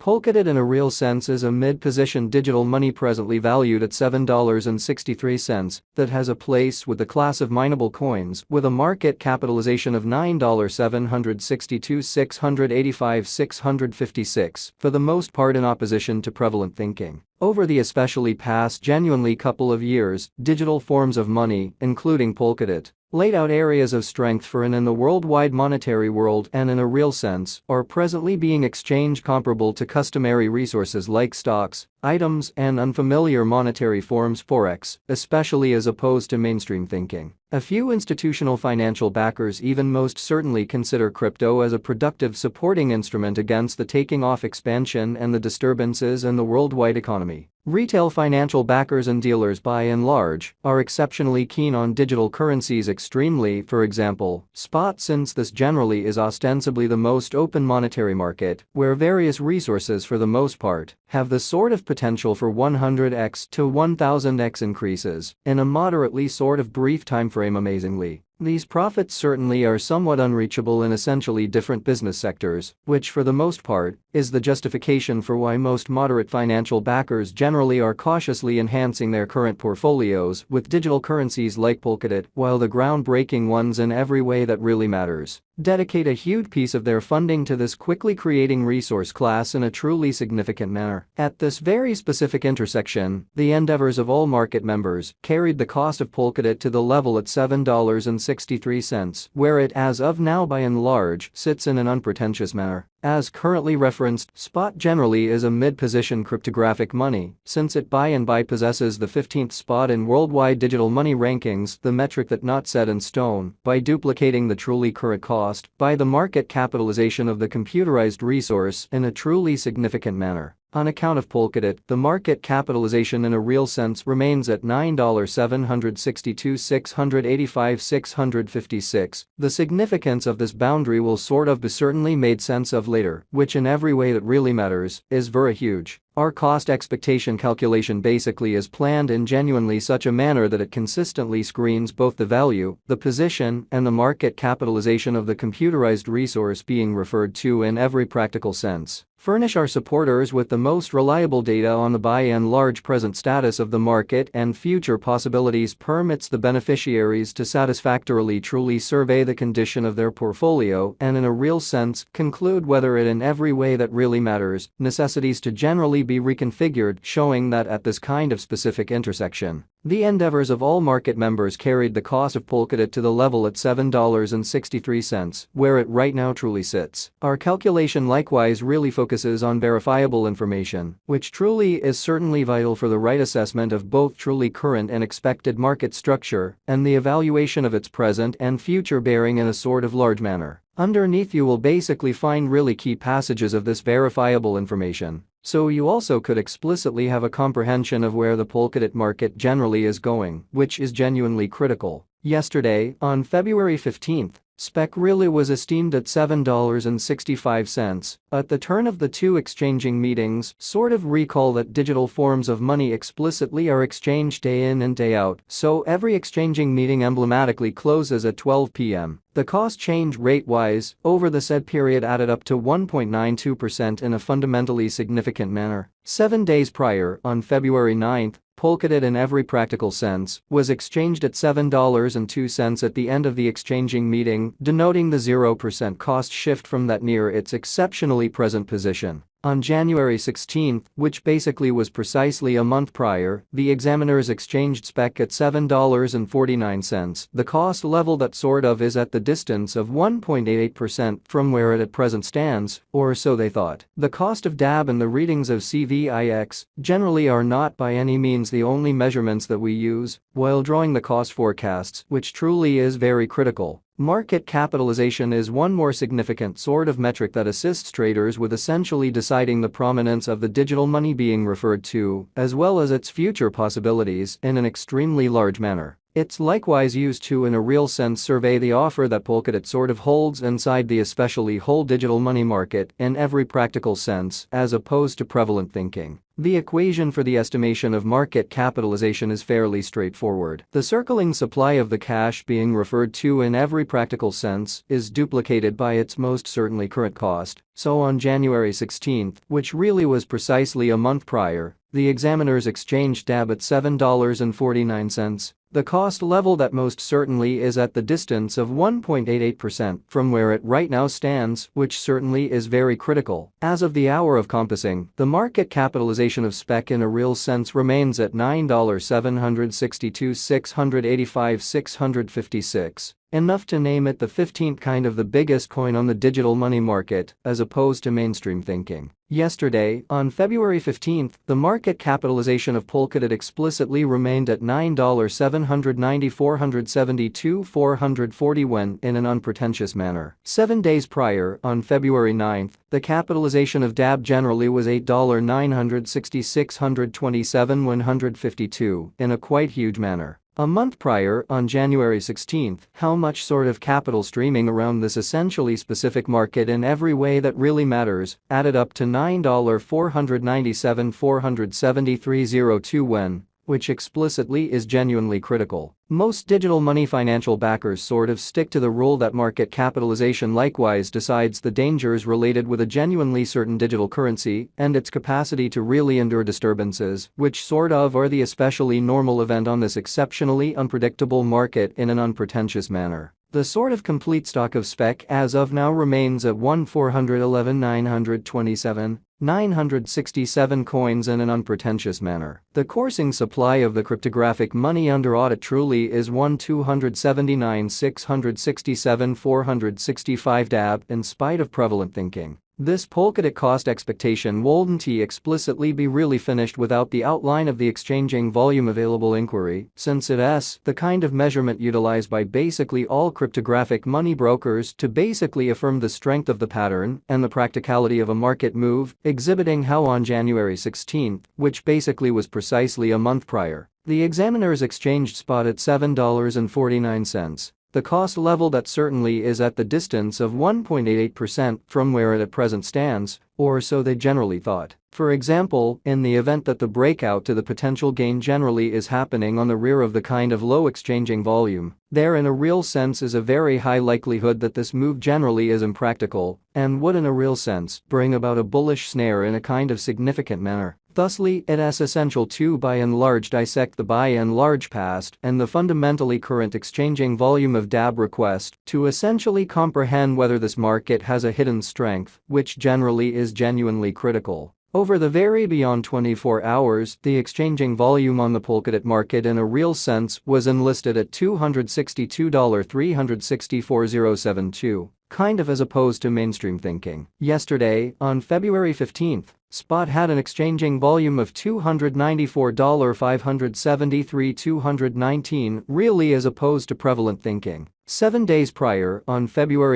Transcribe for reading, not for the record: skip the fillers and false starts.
Polkadot in a real sense is a mid-position digital money presently valued at $7.63 that has a place with the class of mineable coins with a market capitalization of $9,762,685,656, for the most part in opposition to prevalent thinking. Over the especially past genuinely couple of years, digital forms of money, including Polkadot, laid out areas of strength for and in the worldwide monetary world and in a real sense are presently being exchanged comparable to customary resources like stocks, items and unfamiliar monetary forms forex, especially as opposed to mainstream thinking. A few institutional financial backers even most certainly consider crypto as a productive supporting instrument against the taking off expansion and the disturbances in the worldwide economy. Retail financial backers and dealers by and large are exceptionally keen on digital currencies extremely, for example, spot, since this generally is ostensibly the most open monetary market where various resources for the most part have the sort of potential for 100x to 1000x increases in a moderately sort of brief time frame. Amazingly, these profits certainly are somewhat unreachable in essentially different business sectors, which for the most part is the justification for why most moderate financial backers generally are cautiously enhancing their current portfolios with digital currencies like Polkadot, while the groundbreaking ones in every way that really matters dedicate a huge piece of their funding to this quickly creating resource class in a truly significant manner. At this very specific intersection, the endeavors of all market members carried the cost of Polkadot to the level at $7.63, where it as of now by and large sits in an unpretentious manner. As currently referenced, spot generally is a mid-position cryptographic money, since it by and by possesses the 15th spot in worldwide digital money rankings, the metric that not set in stone, by duplicating the truly current cost by the market capitalization of the computerized resource in a truly significant manner. On account of Polkadot, the market capitalization in a real sense remains at $9,762,685,656. The significance of this boundary will sort of be certainly made sense of later, which in every way that really matters is very huge. Our cost expectation calculation basically is planned in genuinely such a manner that it consistently screens both the value, the position, and the market capitalization of the computerized resource being referred to in every practical sense. Furnish our supporters with the most reliable data on the by and large present status of the market and future possibilities permits the beneficiaries to satisfactorily truly survey the condition of their portfolio and in a real sense conclude whether it in every way that really matters necessities to generally be reconfigured, showing that at this kind of specific intersection, the endeavors of all market members carried the cost of Polkadot to the level at $7.63, where it right now truly sits. Our calculation likewise really focuses on verifiable information, which truly is certainly vital for the right assessment of both truly current and expected market structure and the evaluation of its present and future bearing in a sort of large manner. Underneath you will basically find really key passages of this verifiable information, so you also could explicitly have a comprehension of where the Polkadot market generally is going, which is genuinely critical. Yesterday, on February 15th, SPEC really was esteemed at $7.65. At the turn of the two exchanging meetings, sort of recall that digital forms of money explicitly are exchanged day in and day out, so every exchanging meeting emblematically closes at 12 p.m. The cost change rate-wise over the said period added up to 1.92% in a fundamentally significant manner. 7 days prior, on February 9th, Polkadot in every practical sense was exchanged at $7.02 at the end of the exchanging meeting, denoting the 0% cost shift from that near its exceptionally present position. On January 16th, which basically was precisely a month prior, the examiners exchanged SPEC at $7.49, the cost level that sort of is at the distance of 1.88% from where it at present stands, or so they thought. The cost of DAB and the readings of CVIX generally are not by any means the only measurements that we use while drawing the cost forecasts, which truly is very critical. Market capitalization is one more significant sort of metric that assists traders with essentially deciding the prominence of the digital money being referred to, as well as its future possibilities, in an extremely large manner. It's likewise used to in a real sense survey the offer that Polkadot sort of holds inside the especially whole digital money market in every practical sense as opposed to prevalent thinking. The equation for the estimation of market capitalization is fairly straightforward. The circling supply of the cash being referred to in every practical sense is duplicated by its most certainly current cost. So on January 16th, which really was precisely a month prior, the examiners exchanged DAB at $7.49, the cost level that most certainly is at the distance of 1.88% from where it right now stands, which certainly is very critical. As of the hour of compassing, the market capitalization of SPEC in a real sense remains at $9,762,685,656. Enough to name it the 15th kind of the biggest coin on the digital money market, as opposed to mainstream thinking. Yesterday, on February 15th, the market capitalization of Polkadot explicitly remained at $9,790,472,440 when in an unpretentious manner. 7 days prior, on February 9th, the capitalization of DAB generally was $8,966,127,152 in a quite huge manner. A month prior, on January 16th, how much sort of capital streaming around this essentially specific market in every way that really matters added up to $9,497,473.02 when, which explicitly is genuinely critical. Most digital money financial backers sort of stick to the rule that market capitalization likewise decides the dangers related with a genuinely certain digital currency and its capacity to really endure disturbances, which sort of are the especially normal event on this exceptionally unpredictable market in an unpretentious manner. The sort of complete stock of SPEC as of now remains at 1,411,927,967 coins in an unpretentious manner. The coursing supply of the cryptographic money under audit truly is 1,279,667,465 DAB in spite of prevalent thinking. This Polkadot cost expectation wouldn't explicitly be really finished without the outline of the exchanging volume available inquiry, since it's the kind of measurement utilized by basically all cryptographic money brokers to basically affirm the strength of the pattern and the practicality of a market move, exhibiting how on January 16th, which basically was precisely a month prior, the examiners exchanged spot at $7.49. The cost level that certainly is at the distance of 1.88% from where it at present stands, or so they generally thought. For example, in the event that the breakout to the potential gain generally is happening on the rear of the kind of low exchanging volume, there in a real sense is a very high likelihood that this move generally is impractical and would in a real sense bring about a bullish snare in a kind of significant manner. Thusly, it is essential to by and large dissect the by and large past and the fundamentally current exchanging volume of DAB request to essentially comprehend whether this market has a hidden strength, which generally is genuinely critical. Over the very beyond 24 hours, the exchanging volume on the Polkadot market in a real sense was enlisted at $262,364.072, kind of as opposed to mainstream thinking. Yesterday, on February 15th, spot had an exchanging volume of $294,573.219 really as opposed to prevalent thinking. 7 days prior, on February